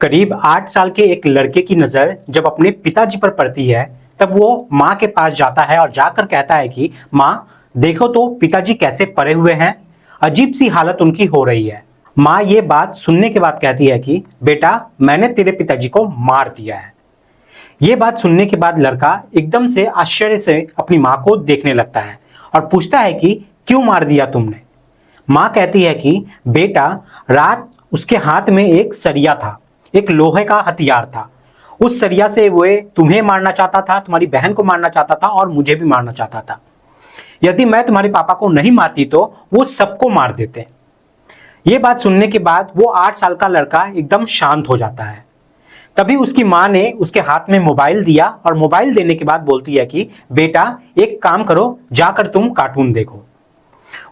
करीब 8 साल के एक लड़के की नज़र जब अपने पिताजी पर पड़ती है, तब वो माँ के पास जाता है और जाकर कहता है कि माँ देखो तो पिताजी कैसे पड़े हुए हैं। अजीब सी हालत उनकी हो रही है। माँ ये बात सुनने के बाद कहती है कि बेटा मैंने तेरे पिताजी को मार दिया है। ये बात सुनने के बाद लड़का एकदम से आश्चर्य से अपनी माँ को देखने लगता है और पूछता है कि क्यों मार दिया तुमने। माँ कहती है कि बेटा रात उसके हाथ में एक सरिया था, एक लोहे का हथियार था। उस सरिया से वो तुम्हें मारना चाहता था, तुम्हारी बहन को मारना चाहता था और मुझे भी मारना चाहता था। यदि मैं तुम्हारे पापा को नहीं मारती तो वो सबको मार देते। ये बात सुनने के बाद वो 8 साल का लड़का एकदम शांत हो जाता है। तभी उसकी माँ ने उसके हाथ में मोबाइल दिया और मोबाइल देने के बाद बोलती है कि बेटा एक काम करो, जाकर तुम कार्टून देखो।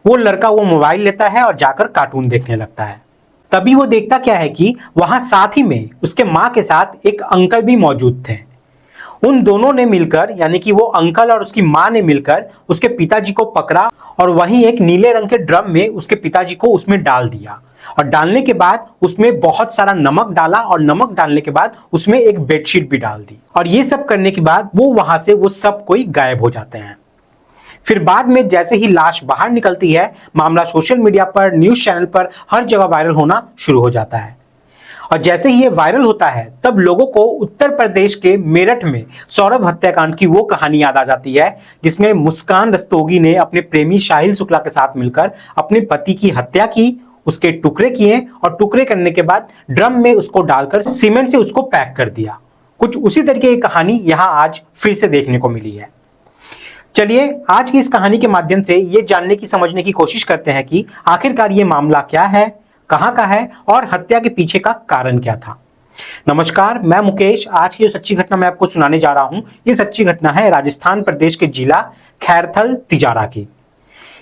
वो लड़का वो मोबाइल लेता है और जाकर कार्टून देखने लगता है। तभी वो देखता क्या है कि वहां साथ ही में उसके माँ के साथ एक अंकल भी मौजूद थे। उन दोनों ने मिलकर, यानी कि वो अंकल और उसकी माँ ने मिलकर उसके पिताजी को पकड़ा और वहीं एक नीले रंग के ड्रम में उसके पिताजी को उसमें डाल दिया। और डालने के बाद उसमें बहुत सारा नमक डाला और नमक डालने के बाद उसमें एक बेडशीट भी डाल दी। और ये सब करने के बाद वो वहां से वो सब कोई गायब हो जाते हैं। फिर बाद में जैसे ही लाश बाहर निकलती है, मामला सोशल मीडिया पर, न्यूज चैनल पर हर जगह वायरल होना शुरू हो जाता है। और जैसे ही ये वायरल होता है तब लोगों को उत्तर प्रदेश के मेरठ में सौरभ हत्याकांड की वो कहानी याद आ जाती है, जिसमें मुस्कान रस्तोगी ने अपने प्रेमी साहिल शुक्ला के साथ मिलकर अपने पति की हत्या की, उसके टुकड़े किए और टुकड़े करने के बाद ड्रम में उसको डालकर सीमेंट से उसको पैक कर दिया। कुछ उसी तरीके की कहानी यहाँ आज फिर से देखने को मिली है। चलिए आज की इस कहानी के माध्यम से ये जानने की, समझने की कोशिश करते हैं कि आखिरकार ये मामला क्या है, कहां का है और हत्या के पीछे का कारण क्या था। नमस्कार, मैं मुकेश। आज की जो सच्ची घटना मैं आपको सुनाने जा रहा हूं, ये सच्ची घटना है राजस्थान प्रदेश के जिला खैरथल तिजारा की।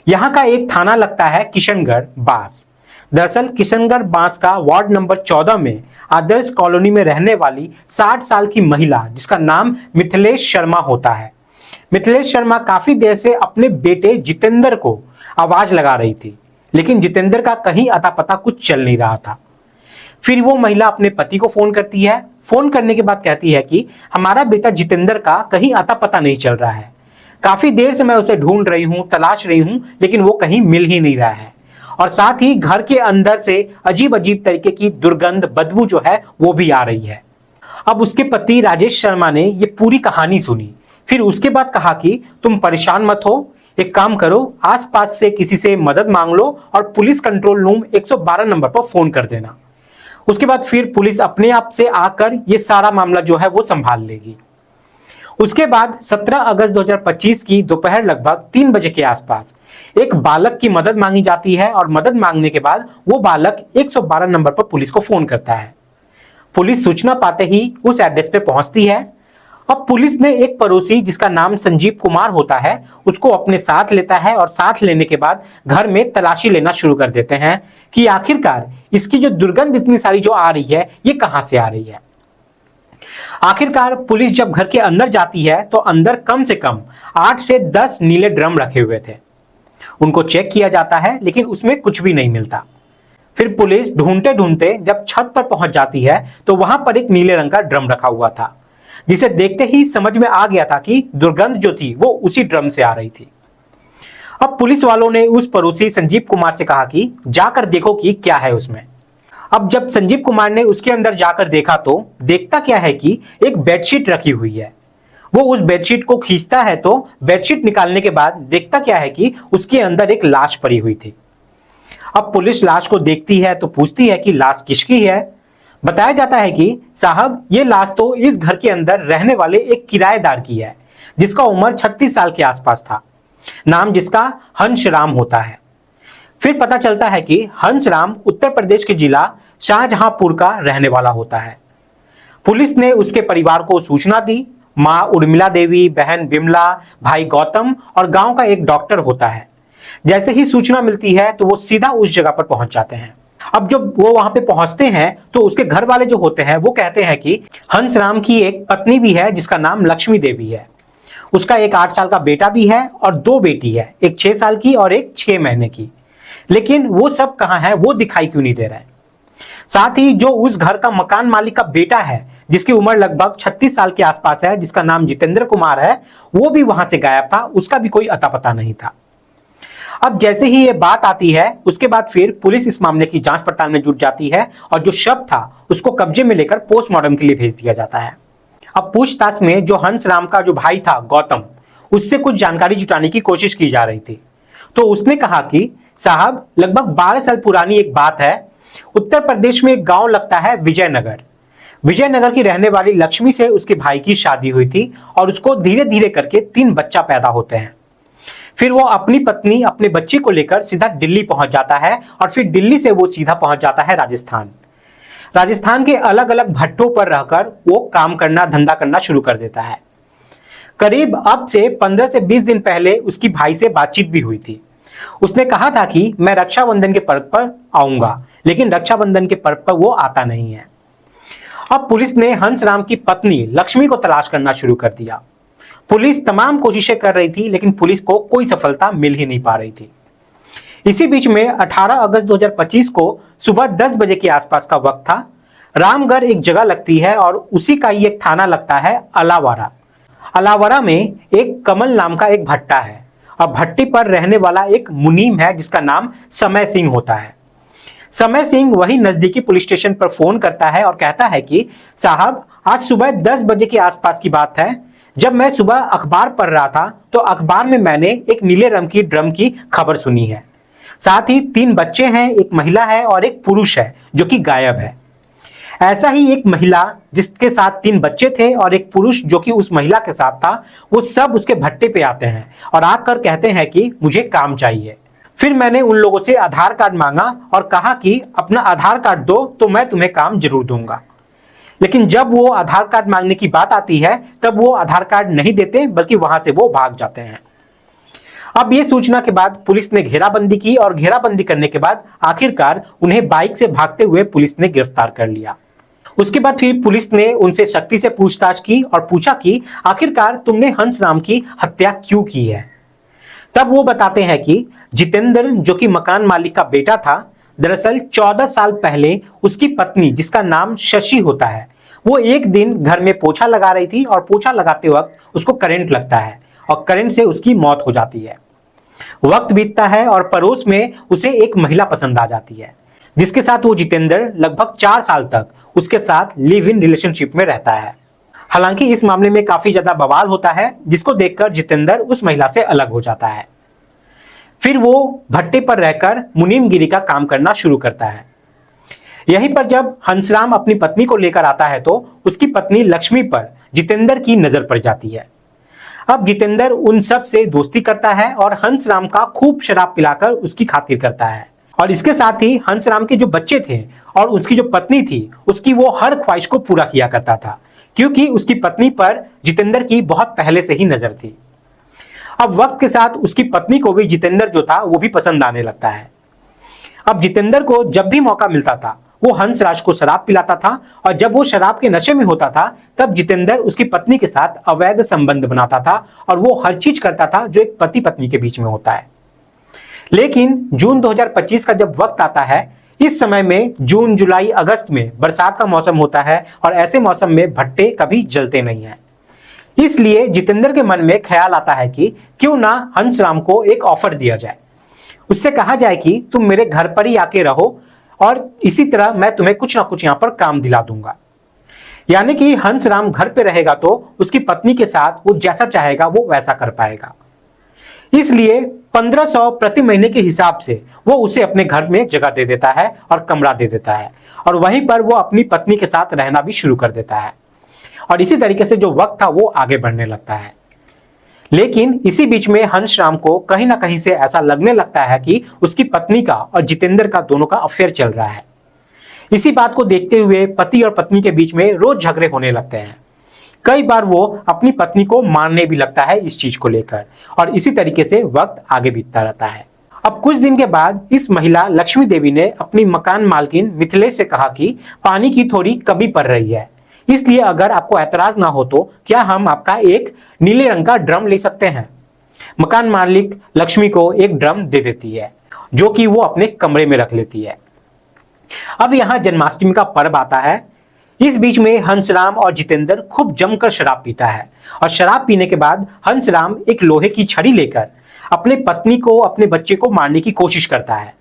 यहाँ का एक थाना लगता है किशनगढ़ बास। दरअसल किशनगढ़ बास का वार्ड नंबर 14 में आदर्श कॉलोनी में रहने वाली 60 साल की महिला, जिसका नाम मिथिलेश शर्मा होता है। मिथिलेश शर्मा काफी देर से अपने बेटे जितेंद्र को आवाज लगा रही थी, लेकिन जितेंद्र का कहीं अता पता कुछ चल नहीं रहा था। फिर वो महिला अपने पति को फोन करती है। फोन करने के बाद कहती है कि हमारा बेटा जितेंद्र का कहीं अता पता नहीं चल रहा है। काफी देर से मैं उसे ढूंढ रही हूँ, तलाश रही हूँ, लेकिन वो कहीं मिल ही नहीं रहा है। और साथ ही घर के अंदर से अजीब अजीब तरीके की दुर्गंध, बदबू जो है वो भी आ रही है। अब उसके पति राजेश शर्मा ने ये पूरी कहानी सुनी। फिर उसके बाद कहा कि तुम परेशान मत हो, एक काम करो, आसपास से किसी से मदद मांग लो और पुलिस कंट्रोल रूम 112 नंबर पर फोन कर देना। उसके बाद फिर पुलिस अपने आप से आकर ये सारा मामला जो है वो संभाल लेगी। उसके बाद 17 अगस्त 2025 की दोपहर लगभग 3 बजे के आसपास एक बालक की मदद मांगी जाती है और मदद मांगने के बाद वो बालक 112 नंबर पर पुलिस को फोन करता है। पुलिस सूचना पाते ही उस एड्रेस पे पहुंचती है। अब पुलिस ने एक पड़ोसी, जिसका नाम संजीव कुमार होता है, उसको अपने साथ लेता है और साथ लेने के बाद घर में तलाशी लेना शुरू कर देते हैं कि आखिरकार इसकी जो दुर्गंध इतनी सारी जो आ रही है ये कहां से आ रही है। आखिरकार पुलिस जब घर के अंदर जाती है तो अंदर कम से कम 8 से 10 नीले ड्रम रखे हुए थे। उनको चेक किया जाता है लेकिन उसमें कुछ भी नहीं मिलता। फिर पुलिस ढूंढते ढूंढते जब छत पर पहुंच जाती है तो वहां पर एक नीले रंग का ड्रम रखा हुआ था, जिसे देखते ही समझ में आ गया था कि दुर्गंध जो थी वो उसी ड्रम से आ रही थी। अब पुलिस वालों ने उस पड़ोसी संजीव कुमार से कहा कि जाकर देखो कि क्या है उसमें। अब जब संजीव कुमार ने उसके अंदर जाकर देखा तो देखता क्या है कि एक बेडशीट रखी हुई है। वो उस बेडशीट को खींचता है तो बेडशीट निकालने के बाद देखता क्या है कि उसके अंदर एक लाश पड़ी हुई थी। अब पुलिस लाश को देखती है तो पूछती है कि लाश किसकी है। बताया जाता है कि साहब ये लाश तो इस घर के अंदर रहने वाले एक किराएदार की है, जिसका उम्र 36 साल के आसपास था, नाम जिसका हंस राम होता है। फिर पता चलता है कि हंस राम उत्तर प्रदेश के जिला शाहजहांपुर का रहने वाला होता है। पुलिस ने उसके परिवार को सूचना दी। माँ उर्मिला देवी, बहन बिमला, भाई गौतम और गांव का एक डॉक्टर होता है। जैसे ही सूचना मिलती है तो वो सीधा उस जगह पर पहुंच जाते हैं। अब जब वो वहां पे पहुंचते हैं तो उसके घर वाले जो होते हैं वो कहते हैं कि हंस राम की एक पत्नी भी है, जिसका नाम लक्ष्मी देवी है। उसका एक 8 साल का बेटा भी है और 2 बेटी है, एक 6 साल की और एक 6 महीने की। लेकिन वो सब कहाँ है, वो दिखाई क्यों नहीं दे रहा है। साथ ही जो उस घर का मकान मालिक का बेटा है, जिसकी उम्र लगभग 36 साल के आसपास है, जिसका नाम जितेंद्र कुमार है, वो भी वहां से गायब था। उसका भी कोई अता पता नहीं था। अब जैसे ही ये बात आती है, उसके बाद फिर पुलिस इस मामले की जांच पड़ताल में जुट जाती है और जो शव था उसको कब्जे में लेकर पोस्टमार्टम के लिए भेज दिया जाता है। अब पूछताछ में जो हंस राम का जो भाई था गौतम, उससे कुछ जानकारी जुटाने की कोशिश की जा रही थी। तो उसने कहा कि साहब, लगभग 12 साल पुरानी एक बात है। उत्तर प्रदेश में एक गांव लगता है विजयनगर। विजयनगर की रहने वाली लक्ष्मी से उसके भाई की शादी हुई थी और उसको धीरे धीरे करके 3 बच्चा पैदा होते हैं। फिर वो अपनी पत्नी, अपने बच्चे को लेकर सीधा दिल्ली पहुंच जाता है और फिर दिल्ली से वो सीधा पहुंच जाता है राजस्थान। राजस्थान के अलग अलग भट्टों पर रहकर वो काम करना, धंधा करना शुरू कर देता है। करीब अब से 15 से 20 दिन पहले उसकी भाई से बातचीत भी हुई थी। उसने कहा था कि मैं रक्षाबंधन के पर्व पर आऊंगा, लेकिन रक्षाबंधन के पर्व पर वो आता नहीं है। अब पुलिस ने हंसराम की पत्नी लक्ष्मी को तलाश करना शुरू कर दिया। पुलिस तमाम कोशिशें कर रही थी, लेकिन पुलिस को कोई सफलता मिल ही नहीं पा रही थी। इसी बीच में 18 अगस्त 2025 को सुबह 10 बजे के आसपास का वक्त था। रामगढ़ एक जगह लगती है और उसी का ही एक थाना लगता है अलावारा। अलावारा में एक कमल नाम का एक भट्टा है और भट्टी पर रहने वाला एक मुनीम है जिसका नाम समय सिंह होता है। समय सिंह वही नजदीकी पुलिस स्टेशन पर फोन करता है और कहता है कि साहब, आज सुबह 10 बजे के आसपास की बात है। जब मैं सुबह अखबार पढ़ रहा था तो अखबार में मैंने एक नीले रंग की ड्रम की खबर सुनी है। साथ ही 3 बच्चे हैं, एक महिला है और एक पुरुष है जो कि गायब है। ऐसा ही एक महिला जिसके साथ 3 बच्चे थे और एक पुरुष जो कि उस महिला के साथ था, वो सब उसके भट्टे पे आते हैं और आकर कहते हैं कि मुझे काम चाहिए। फिर मैंने उन लोगों से आधार कार्ड मांगा और कहा कि अपना आधार कार्ड दो तो मैं तुम्हें काम जरूर दूंगा। लेकिन जब वो आधार कार्ड मांगने की बात आती है तब वो आधार कार्ड नहीं देते, बल्कि वहां से वो भाग जाते हैं। अब ये सूचना के बाद पुलिस ने घेराबंदी की और घेराबंदी करने के बाद आखिरकार उन्हें बाइक से भागते हुए पुलिस ने गिरफ्तार कर लिया। उसके बाद फिर पुलिस ने उनसे सख्ती से पूछताछ की और पूछा कि आखिरकार तुमने हंसराम की हत्या क्यों की है। तब वो बताते हैं कि जितेंद्र, जो कि मकान मालिक का बेटा था, दरअसल 14 साल पहले उसकी पत्नी, जिसका नाम शशि होता है, वो एक दिन घर में पोछा लगा रही थी और पोछा लगाते वक्त उसको करंट लगता है और करंट से उसकी मौत हो जाती है। वक्त बीतता है और पड़ोस में उसे एक महिला पसंद आ जाती है, जिसके साथ वो जितेंद्र लगभग 4 साल तक उसके साथ लिव इन रिलेशनशिप में रहता है। हालांकि इस मामले में काफी ज्यादा बवाल होता है, जिसको देखकर जितेंद्र उस महिला से अलग हो जाता है। फिर वो भट्टे पर रहकर मुनीमगिरी का काम करना शुरू करता है। यहीं पर जब हंसराम अपनी पत्नी को लेकर आता है तो उसकी पत्नी लक्ष्मी पर जितेंद्र की नजर पड़ जाती है। अब जितेंद्र उन सब से दोस्ती करता है और हंसराम का खूब शराब पिलाकर उसकी खातिर करता है। और इसके साथ ही हंसराम के जो बच्चे थे और उसकी जो पत्नी थी, उसकी वो हर ख्वाहिश को पूरा किया करता था, क्योंकि उसकी पत्नी पर जितेंद्र की बहुत पहले से ही नजर थी। अब वक्त के साथ उसकी पत्नी को भी जितेंद्र जो था वो भी पसंद आने लगता है। अब जितेंद्र को जब भी मौका मिलता था वो हंसराज को शराब पिलाता था और जब वो शराब के नशे में होता था तब जितेंद्र उसकी पत्नी के साथ अवैध संबंध बनाता था और वो हर चीज करता था जो एक पति पत्नी के बीच में होता है। लेकिन जून 2025 का जब वक्त आता है, इस समय में जून, जुलाई, अगस्त में बरसात का मौसम होता है और ऐसे मौसम में भट्टे कभी जलते नहीं है। इसलिए जितेंद्र के मन में ख्याल आता है कि क्यों ना हंसराम को एक ऑफर दिया जाए। उससे कहा जाए कि तुम मेरे घर पर ही आके रहो और इसी तरह मैं तुम्हें कुछ ना कुछ यहां पर काम दिला दूंगा। यानी कि हंसराम घर पे रहेगा तो उसकी पत्नी के साथ वो जैसा चाहेगा वो वैसा कर पाएगा। इसलिए 1500 प्रति महीने के हिसाब से वो उसे अपने घर में जगह दे देता है और कमरा दे देता है और वहीं पर वो अपनी पत्नी के साथ रहना भी शुरू कर देता है। और इसी तरीके से जो वक्त था वो आगे बढ़ने लगता है। लेकिन इसी बीच में हंसराम को कहीं ना कहीं से ऐसा लगने लगता है कि उसकी पत्नी का और जितेंद्र का दोनों का अफेयर चल रहा है। इसी बात को देखते हुए पति और पत्नी के बीच में रोज झगड़े होने लगते हैं। कई बार वो अपनी पत्नी को मारने भी लगता है इस चीज को लेकर और इसी तरीके से वक्त आगे बीतता रहता है। अब कुछ दिन के बाद इस महिला लक्ष्मी देवी ने अपनी मकान मालकिन मिथिलेश से कहा कि पानी की थोड़ी कमी पड़ रही है, इसलिए अगर आपको ऐतराज ना हो तो क्या हम आपका एक नीले रंग का ड्रम ले सकते हैं। मकान मालिक लक्ष्मी को एक ड्रम दे देती है जो कि वो अपने कमरे में रख लेती है। अब यहाँ जन्माष्टमी का पर्व आता है। इस बीच में हंसराम और जितेंद्र खूब जमकर शराब पीता है और शराब पीने के बाद हंसराम एक लोहे की छड़ी लेकर अपने पत्नी को, अपने बच्चे को मारने की कोशिश करता है।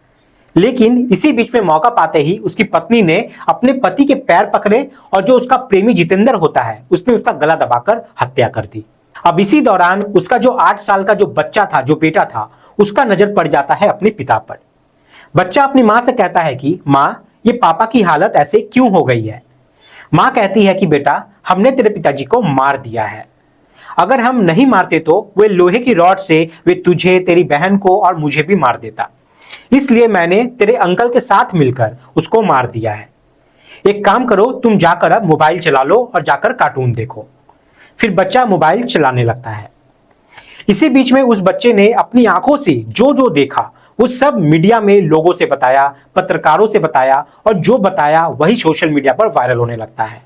लेकिन इसी बीच में मौका पाते ही उसकी पत्नी ने अपने पति के पैर पकड़े और जो उसका प्रेमी जितेंद्र होता है उसने उसका गला दबाकर हत्या कर दी। अब इसी दौरान उसका जो 8 साल का जो बच्चा था, जो बेटा था, उसका नजर पड़ जाता है अपने पिता पर। बच्चा अपनी मां से कहता है कि मां, ये पापा की हालत ऐसे क्यों हो गई है। मां कहती है कि बेटा, हमने तेरे पिताजी को मार दिया है। अगर हम नहीं मारते तो वे लोहे की रॉड से वे तुझे, तेरी बहन को और मुझे भी मार देता, इसलिए मैंने तेरे अंकल के साथ मिलकर उसको मार दिया है। एक काम करो, तुम जाकर अब मोबाइल चला लो और जाकर कार्टून देखो। फिर बच्चा मोबाइल चलाने लगता है। इसी बीच में उस बच्चे ने अपनी आंखों से जो जो देखा वो सब मीडिया में लोगों से बताया, पत्रकारों से बताया, और जो बताया वही सोशल मीडिया पर वायरल होने लगता है।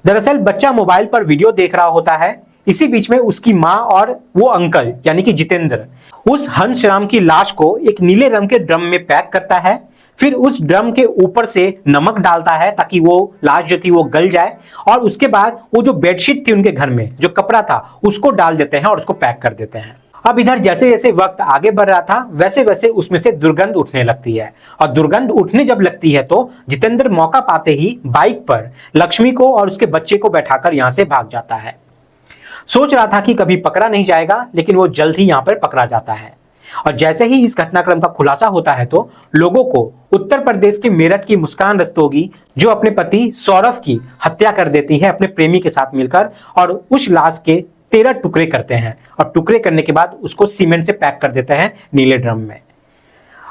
दरअसल बच्चा मोबाइल पर वीडियो देख रहा होता है। इसी बीच में उसकी मां और वो अंकल यानी कि जितेंद्र उस हंसराम की लाश को एक नीले रंग के ड्रम में पैक करता है। फिर उस ड्रम के ऊपर से नमक डालता है ताकि वो लाश जो थी वो गल जाए, और उसके बाद वो जो बेडशीट थी उनके घर में, जो कपड़ा था, उसको डाल देते हैं और उसको पैक कर देते हैं। अब इधर जैसे जैसे वक्त आगे बढ़ रहा था वैसे वैसे उसमें से दुर्गंध उठने लगती है, और दुर्गंध उठने जब लगती है तो जितेंद्र मौका पाते ही बाइक पर लक्ष्मी को और उसके बच्चे को बैठाकर यहां से भाग जाता है। सोच रहा था कि कभी पकड़ा नहीं जाएगा, लेकिन वो जल्द ही यहां पर पकड़ा जाता है। और जैसे ही इस घटनाक्रम का खुलासा होता है तो लोगों को उत्तर प्रदेश के मेरठ की मुस्कान रस्तोगी, जो अपने पति सौरभ की हत्या कर देती है अपने प्रेमी के साथ मिलकर, और उस लाश के 13 टुकड़े करते हैं, और टुकड़े करने के बाद उसको सीमेंट से पैक कर देते हैं नीले ड्रम में।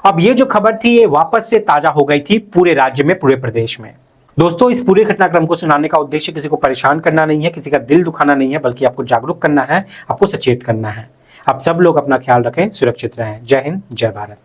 अब ये जो खबर थी ये वापस से ताजा हो गई थी पूरे राज्य में, पूरे प्रदेश में। दोस्तों, इस पूरे घटनाक्रम को सुनाने का उद्देश्य किसी को परेशान करना नहीं है, किसी का दिल दुखाना नहीं है, बल्कि आपको जागरूक करना है, आपको सचेत करना है। आप सब लोग अपना ख्याल रखें, सुरक्षित रहें। जय हिंद, जय भारत।